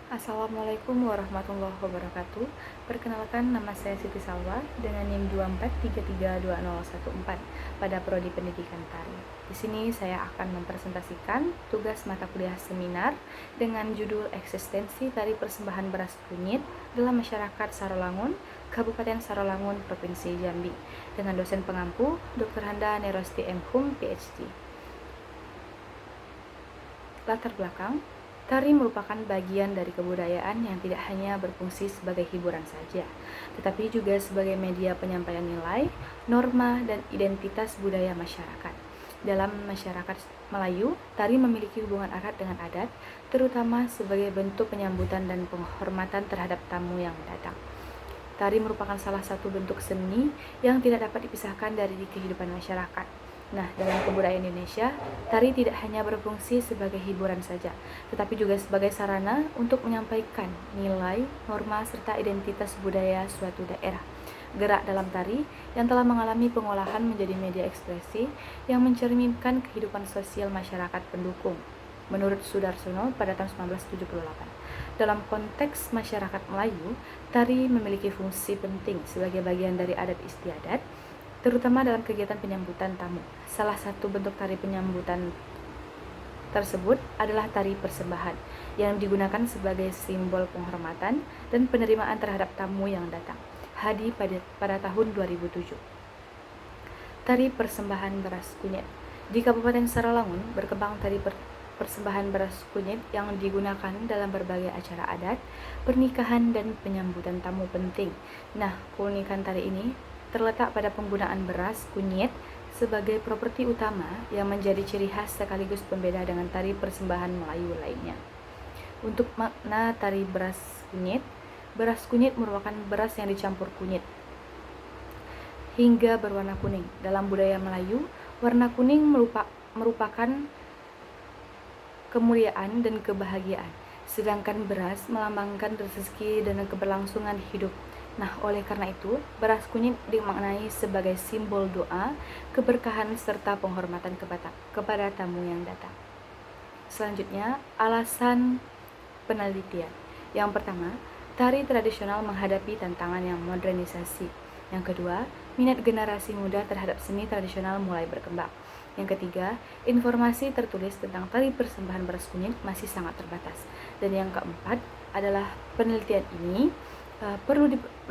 Assalamualaikum warahmatullahi wabarakatuh. Perkenalkan, nama saya Siti Salwa dengan NIM 24332014 pada Prodi Pendidikan Tari. Di sini saya akan mempresentasikan tugas mata kuliah seminar dengan judul Eksistensi Tari Persembahan Beras Kunyit dalam Masyarakat Sarolangun, Kabupaten Sarolangun, Provinsi Jambi, dengan dosen pengampu Dr. Handa Nerosti M. Hum, PhD. Latar belakang, tari merupakan bagian dari kebudayaan yang tidak hanya berfungsi sebagai hiburan saja, tetapi juga sebagai media penyampaian nilai, norma, dan identitas budaya masyarakat. Dalam masyarakat Melayu, tari memiliki hubungan erat dengan adat, terutama sebagai bentuk penyambutan dan penghormatan terhadap tamu yang datang. Tari merupakan salah satu bentuk seni yang tidak dapat dipisahkan dari kehidupan masyarakat. Nah, dalam kebudayaan Indonesia, tari tidak hanya berfungsi sebagai hiburan saja, tetapi juga sebagai sarana untuk menyampaikan nilai, norma, serta identitas budaya suatu daerah. Gerak dalam tari yang telah mengalami pengolahan menjadi media ekspresi yang mencerminkan kehidupan sosial masyarakat pendukung. Menurut Sudarsono pada tahun 1978, dalam konteks masyarakat Melayu, tari memiliki fungsi penting sebagai bagian dari adat istiadat, terutama dalam kegiatan penyambutan tamu. Salah satu bentuk tari penyambutan tersebut adalah tari persembahan yang digunakan sebagai simbol penghormatan dan penerimaan terhadap tamu yang datang. Hadi pada tahun 2007. Tari persembahan beras kunyit. Di Kabupaten Sarolangun berkembang tari persembahan beras kunyit yang digunakan dalam berbagai acara adat, pernikahan, dan penyambutan tamu penting. Nah, keunikan tari ini terletak pada penggunaan beras kunyit sebagai properti utama yang menjadi ciri khas sekaligus pembeda dengan tari persembahan Melayu lainnya. Untuk makna tari beras kunyit merupakan beras yang dicampur kunyit hingga berwarna kuning. Dalam budaya Melayu, warna kuning merupakan kemuliaan dan kebahagiaan, sedangkan beras melambangkan rezeki dan keberlangsungan hidup. Nah, oleh karena itu, beras kunyit dimaknai sebagai simbol doa, keberkahan, serta penghormatan kepada tamu yang datang. Selanjutnya, alasan penelitian. Yang pertama, tari tradisional menghadapi tantangan yang modernisasi. Yang kedua, minat generasi muda terhadap seni tradisional mulai berkembang. Yang ketiga, informasi tertulis tentang tari persembahan beras kunyit masih sangat terbatas. Dan yang keempat adalah penelitian ini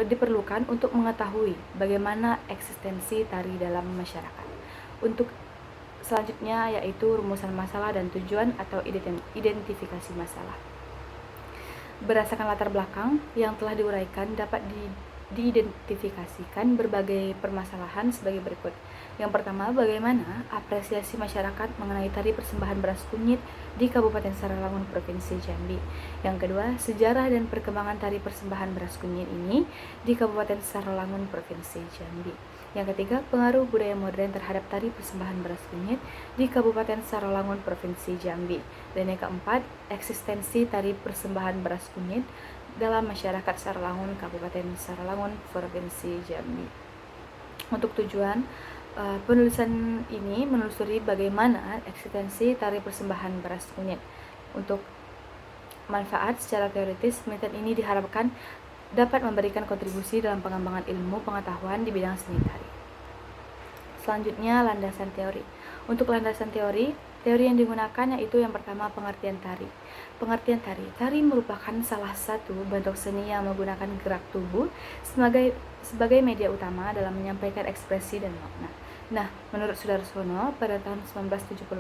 diperlukan untuk mengetahui bagaimana eksistensi tari dalam masyarakat. Untuk selanjutnya yaitu rumusan masalah dan tujuan atau identifikasi masalah. Berdasarkan latar belakang yang telah diuraikan, dapat diidentifikasikan berbagai permasalahan sebagai berikut. Yang pertama, bagaimana apresiasi masyarakat mengenai tari persembahan beras kunyit di Kabupaten Sarolangun, Provinsi Jambi. Yang kedua, sejarah dan perkembangan tari persembahan beras kunyit ini di Kabupaten Sarolangun, Provinsi Jambi. Yang ketiga, pengaruh budaya modern terhadap tari persembahan beras kunyit di Kabupaten Sarolangun, Provinsi Jambi. Dan yang keempat, eksistensi tari persembahan beras kunyit dalam masyarakat Sarolangun, Kabupaten Sarolangun, Provinsi Jambi. Untuk tujuan penulisan ini menelusuri bagaimana eksistensi tari persembahan beras kunyit. Untuk manfaat secara teoritis, metode ini diharapkan dapat memberikan kontribusi dalam pengembangan ilmu pengetahuan di bidang seni tari. Selanjutnya, landasan teori. Untuk landasan teori yang digunakan yaitu yang pertama, pengertian tari. Pengertian tari. Tari merupakan salah satu bentuk seni yang menggunakan gerak tubuh sebagai media utama dalam menyampaikan ekspresi dan makna. Nah, menurut Sudarsono pada tahun 1978,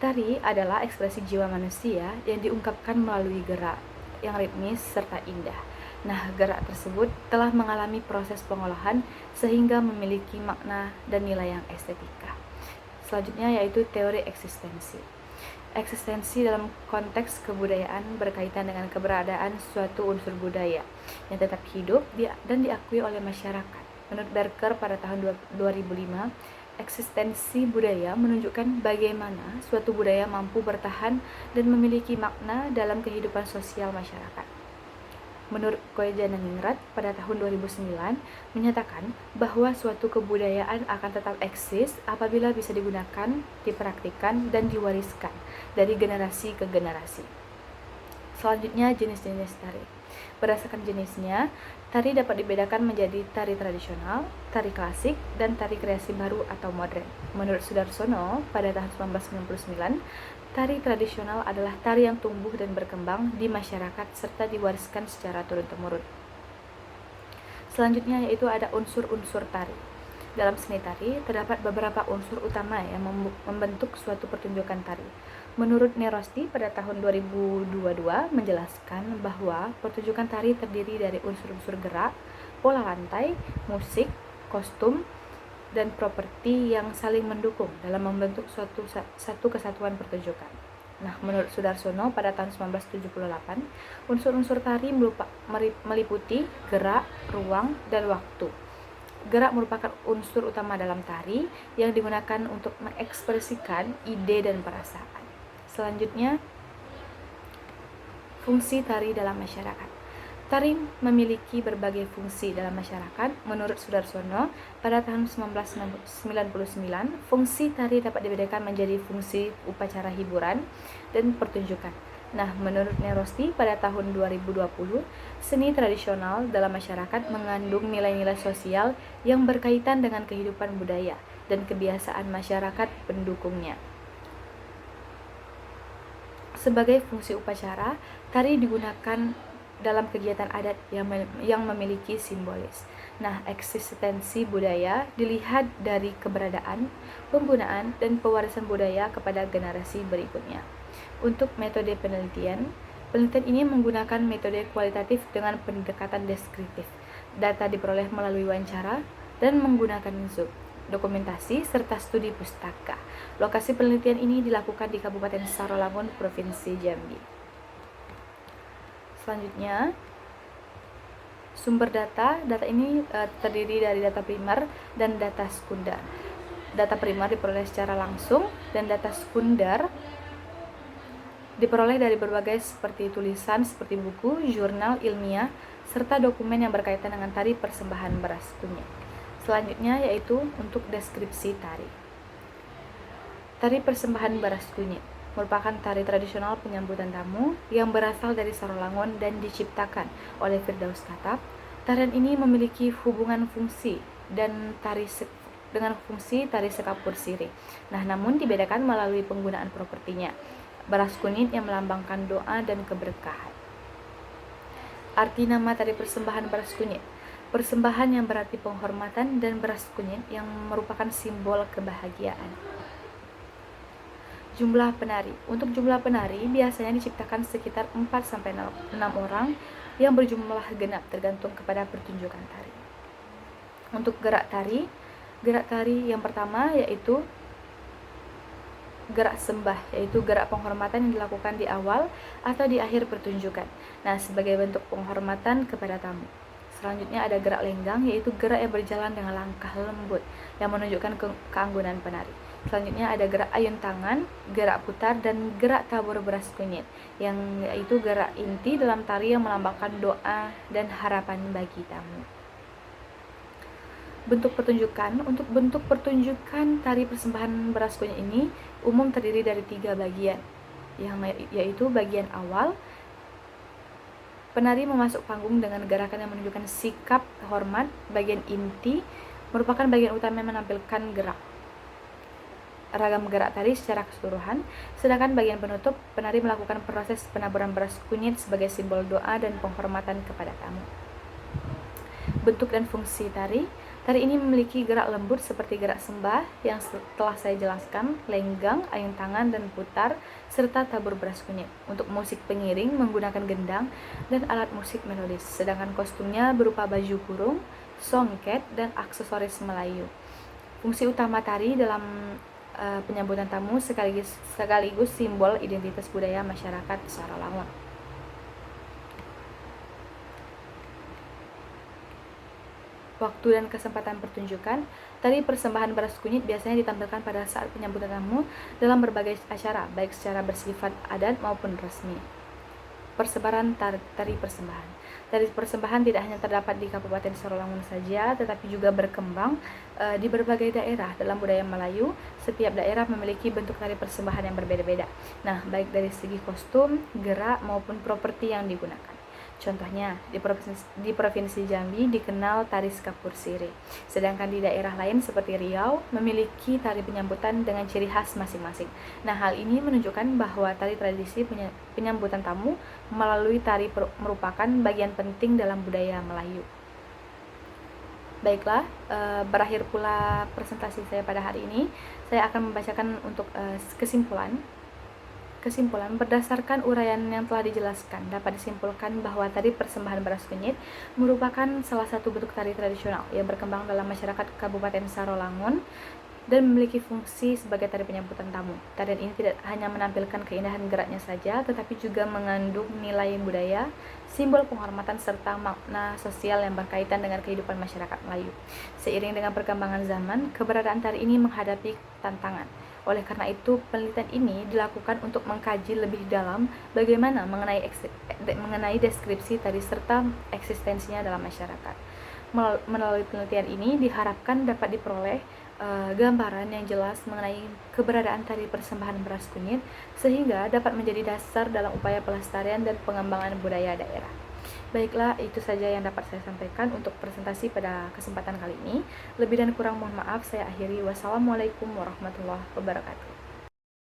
tari adalah ekspresi jiwa manusia yang diungkapkan melalui gerak yang ritmis serta indah. Nah, gerak tersebut telah mengalami proses pengolahan sehingga memiliki makna dan nilai yang estetika. Selanjutnya yaitu teori eksistensi. Eksistensi dalam konteks kebudayaan berkaitan dengan keberadaan suatu unsur budaya yang tetap hidup dan diakui oleh masyarakat. Menurut Berker pada tahun 2005, eksistensi budaya menunjukkan bagaimana suatu budaya mampu bertahan dan memiliki makna dalam kehidupan sosial masyarakat. Menurut Koejananingrat pada tahun 2009 menyatakan bahwa suatu kebudayaan akan tetap eksis apabila bisa digunakan, dipraktikkan, dan diwariskan dari generasi ke generasi. Selanjutnya, jenis-jenis tari. Berdasarkan jenisnya, tari dapat dibedakan menjadi tari tradisional, tari klasik, dan tari kreasi baru atau modern. Menurut Sudarsono, pada tahun 1999, tari tradisional adalah tari yang tumbuh dan berkembang di masyarakat serta diwariskan secara turun-temurun. Selanjutnya yaitu ada unsur-unsur tari. Dalam seni tari, terdapat beberapa unsur utama yang membentuk suatu pertunjukan tari. Menurut Nerosti pada tahun 2022 menjelaskan bahwa pertunjukan tari terdiri dari unsur-unsur gerak, pola lantai, musik, kostum, dan properti yang saling mendukung dalam membentuk satu kesatuan pertunjukan. Nah, menurut Sudarsono pada tahun 1978, unsur-unsur tari meliputi gerak, ruang, dan waktu. Gerak merupakan unsur utama dalam tari yang digunakan untuk mengekspresikan ide dan perasaan. Selanjutnya, fungsi tari dalam masyarakat. Tari memiliki berbagai fungsi dalam masyarakat. Menurut Sudarsono, pada tahun 1999, fungsi tari dapat dibedakan menjadi fungsi upacara hiburan dan pertunjukan. Nah, menurut Nerosti pada tahun 2020, seni tradisional dalam masyarakat mengandung nilai-nilai sosial yang berkaitan dengan kehidupan budaya dan kebiasaan masyarakat pendukungnya. Sebagai fungsi upacara, tari digunakan dalam kegiatan adat yang memiliki simbolis. Nah, eksistensi budaya dilihat dari keberadaan, penggunaan, dan pewarisan budaya kepada generasi berikutnya. Untuk metode penelitian ini menggunakan metode kualitatif dengan pendekatan deskriptif. Data diperoleh melalui wawancara dan menggunakan Zoom, dokumentasi, serta studi pustaka. Lokasi penelitian ini dilakukan di Kabupaten Sarawangun, Provinsi Jambi. Selanjutnya, sumber data. Data ini terdiri dari data primer dan data sekunder. Data primer diperoleh secara langsung dan data sekunder diperoleh dari berbagai seperti tulisan, seperti buku, jurnal ilmiah, serta dokumen yang berkaitan dengan tari persembahan beras kunyit. Selanjutnya yaitu untuk deskripsi tari. Tari persembahan beras kunyit merupakan tari tradisional penyambutan tamu yang berasal dari Sarawangun dan diciptakan oleh Firdaus Khattab. Tarian ini memiliki hubungan fungsi dan dengan fungsi tari sekapur sirih. Nah, namun dibedakan melalui penggunaan propertinya. Beras kunyit yang melambangkan doa dan keberkahan. Arti nama tari persembahan beras kunyit. Persembahan yang berarti penghormatan dan beras kunyit yang merupakan simbol kebahagiaan. Jumlah penari. Untuk jumlah penari biasanya diciptakan sekitar 4-6 orang yang berjumlah genap tergantung kepada pertunjukan tari. Untuk gerak tari yang pertama yaitu gerak sembah, yaitu gerak penghormatan yang dilakukan di awal atau di akhir pertunjukan. Nah, sebagai bentuk penghormatan kepada tamu. Selanjutnya ada gerak lenggang, yaitu gerak yang berjalan dengan langkah lembut yang menunjukkan keanggunan penari. Selanjutnya ada gerak ayun tangan, gerak putar, dan gerak tabur beras kunyit, yang yaitu gerak inti dalam tari yang melambangkan doa dan harapan bagi tamu. Bentuk pertunjukan. Untuk bentuk pertunjukan tari persembahan beras kunyit ini umum terdiri dari 3 bagian, yaitu bagian awal, penari memasuk panggung dengan gerakan yang menunjukkan sikap hormat. Bagian inti merupakan bagian utama yang menampilkan ragam gerak tari secara keseluruhan, sedangkan bagian penutup, penari melakukan proses penaburan beras kunyit sebagai simbol doa dan penghormatan kepada tamu. Bentuk dan fungsi tari. Tari ini memiliki gerak lembut seperti gerak sembah yang telah saya jelaskan, lenggang, ayun tangan, dan putar, serta tabur beras kunyit. Untuk musik pengiring menggunakan gendang dan alat musik melodis, sedangkan kostumnya berupa baju kurung, songket, dan aksesoris Melayu. Fungsi utama tari dalam penyambutan tamu sekaligus simbol identitas budaya masyarakat Sarawangun. Waktu dan kesempatan pertunjukan. Tari persembahan beras kunyit biasanya ditampilkan pada saat penyambutan tamu dalam berbagai acara, baik secara bersifat adat maupun resmi. persebaran tari persembahan. Tari persembahan tidak hanya terdapat di Kabupaten Sarawangun saja, tetapi juga berkembang di berbagai daerah. Dalam budaya Melayu, setiap daerah memiliki bentuk tari persembahan yang berbeda-beda. Nah, baik dari segi kostum, gerak, maupun properti yang digunakan. Contohnya, di Provinsi Jambi dikenal tari Skapur Sire, sedangkan di daerah lain seperti Riau memiliki tari penyambutan dengan ciri khas masing-masing. Nah, hal ini menunjukkan bahwa tari tradisi penyambutan tamu melalui tari merupakan bagian penting dalam budaya Melayu. Baiklah, berakhir pula presentasi saya pada hari ini. Saya akan membacakan untuk kesimpulan. Berdasarkan uraian yang telah dijelaskan, dapat disimpulkan bahwa tari persembahan beras kunyit merupakan salah satu bentuk tari tradisional yang berkembang dalam masyarakat Kabupaten Sarawangun dan memiliki fungsi sebagai tari penyambutan tamu. Tarian ini tidak hanya menampilkan keindahan geraknya saja, tetapi juga mengandung nilai budaya, simbol penghormatan, serta makna sosial yang berkaitan dengan kehidupan masyarakat Melayu. Seiring dengan perkembangan zaman, keberadaan tari ini menghadapi tantangan. Oleh karena itu, penelitian ini dilakukan untuk mengkaji lebih dalam bagaimana mengenai deskripsi tari serta eksistensinya dalam masyarakat. Melalui penelitian ini diharapkan dapat diperoleh gambaran yang jelas mengenai keberadaan tari persembahan beras kunyit sehingga dapat menjadi dasar dalam upaya pelestarian dan pengembangan budaya daerah. Baiklah, itu saja yang dapat saya sampaikan untuk presentasi pada kesempatan kali ini. Lebih dan kurang mohon maaf, saya akhiri. Wassalamualaikum warahmatullahi wabarakatuh.